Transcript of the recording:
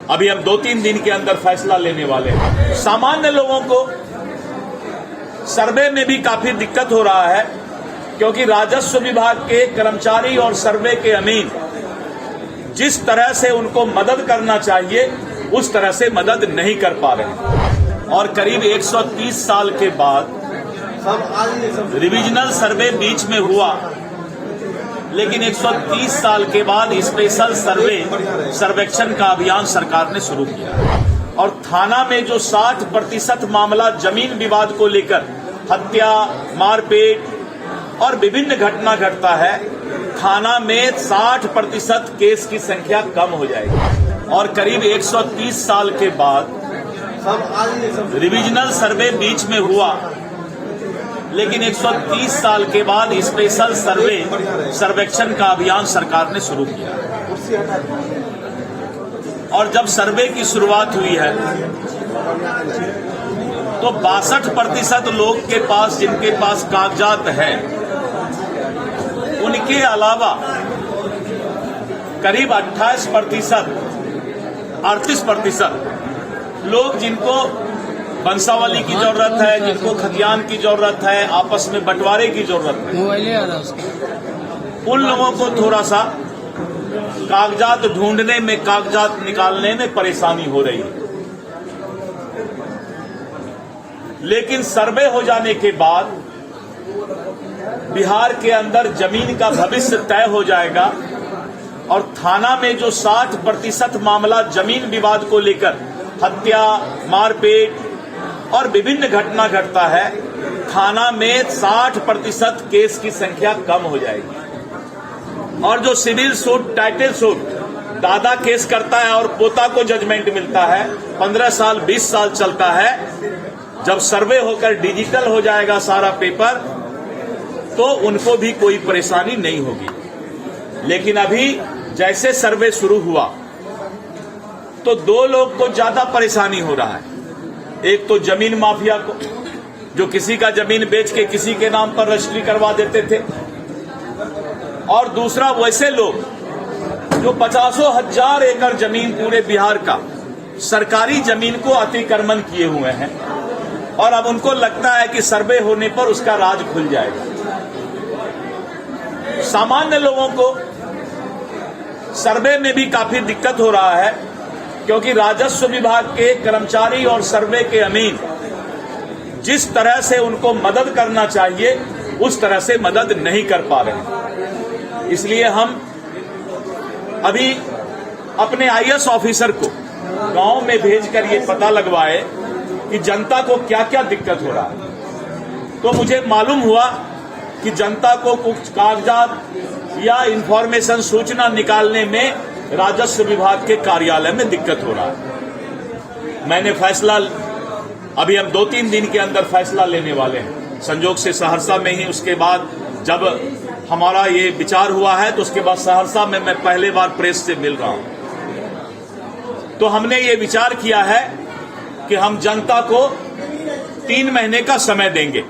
अभी हम 2-3 दिन के अंदर फैसला लेने वाले हैं। सामान्य लोगों को सर्वे में भी काफी दिक्कत हो रहा है, क्योंकि राजस्व विभाग के कर्मचारी और सर्वे के अमीन जिस तरह से उनको मदद करना चाहिए उस तरह से मदद नहीं कर पा रहे। और करीब 130 साल के बाद रिविजनल सर्वे बीच में हुआ, लेकिन 130 साल के बाद स्पेशल सर्वेक्षण का अभियान सरकार ने शुरू किया। और थाना में जो 60% मामला जमीन विवाद को लेकर हत्या, मारपीट और विभिन्न घटना घटता है, थाना में 60% केस की संख्या कम हो जाएगी। और करीब 130 साल के बाद रिविजनल सर्वे बीच में हुआ, लेकिन 130 साल के बाद स्पेशल सर्वेक्षण का अभियान सरकार ने शुरू किया। और जब सर्वे की शुरुआत हुई है तो 62% लोग के पास, जिनके पास कागजात हैं, उनके अलावा करीब 38% लोग जिनको वंशावली की जरूरत है, जिनको खतियान की जरूरत है, आपस में बंटवारे की जरूरत है, उन लोगों को थोड़ा सा कागजात ढूंढने में, कागजात निकालने में परेशानी हो रही है। लेकिन सर्वे हो जाने के बाद बिहार के अंदर जमीन का भविष्य तय हो जाएगा। और थाना में जो 60% मामला जमीन विवाद को लेकर हत्या, मारपीट और विभिन्न घटना घटता है, थाना में 60% केस की संख्या कम हो जाएगी। और जो सिविल सूट, टाइटल सूट, दादा केस करता है और पोता को जजमेंट मिलता है, 15 साल 20 साल चलता है। जब सर्वे होकर डिजिटल हो जाएगा सारा पेपर, तो उनको भी कोई परेशानी नहीं होगी। लेकिन अभी जैसे सर्वे शुरू हुआ तो 2 लोग को ज्यादा परेशानी हो रहा है। एक तो जमीन माफिया को, जो किसी का जमीन बेच के किसी के नाम पर रजिस्ट्री करवा देते थे, और दूसरा वैसे लोग जो 50,000 एकड़ जमीन पूरे बिहार का सरकारी जमीन को अतिक्रमण किए हुए हैं, और अब उनको लगता है कि सर्वे होने पर उसका राज खुल जाएगा। सामान्य लोगों को सर्वे में भी काफी दिक्कत हो रहा है, क्योंकि राजस्व विभाग के कर्मचारी और सर्वे के अमीन जिस तरह से उनको मदद करना चाहिए उस तरह से मदद नहीं कर पा रहे। इसलिए हम अभी अपने आईएएस ऑफिसर को गांव में भेजकर ये पता लगवाए कि जनता को क्या क्या दिक्कत हो रहा है। तो मुझे मालूम हुआ कि जनता को कुछ कागजात या इंफॉर्मेशन, सूचना निकालने में राजस्व विभाग के कार्यालय में दिक्कत हो रहा है। मैंने फैसला, अभी हम 2-3 दिन के अंदर फैसला लेने वाले हैं। संजोग से सहरसा में ही, उसके बाद जब हमारा ये विचार हुआ है तो उसके बाद सहरसा में मैं पहले बार प्रेस से मिल रहा हूं। तो हमने ये विचार किया है कि हम जनता को 3 महीने का समय देंगे।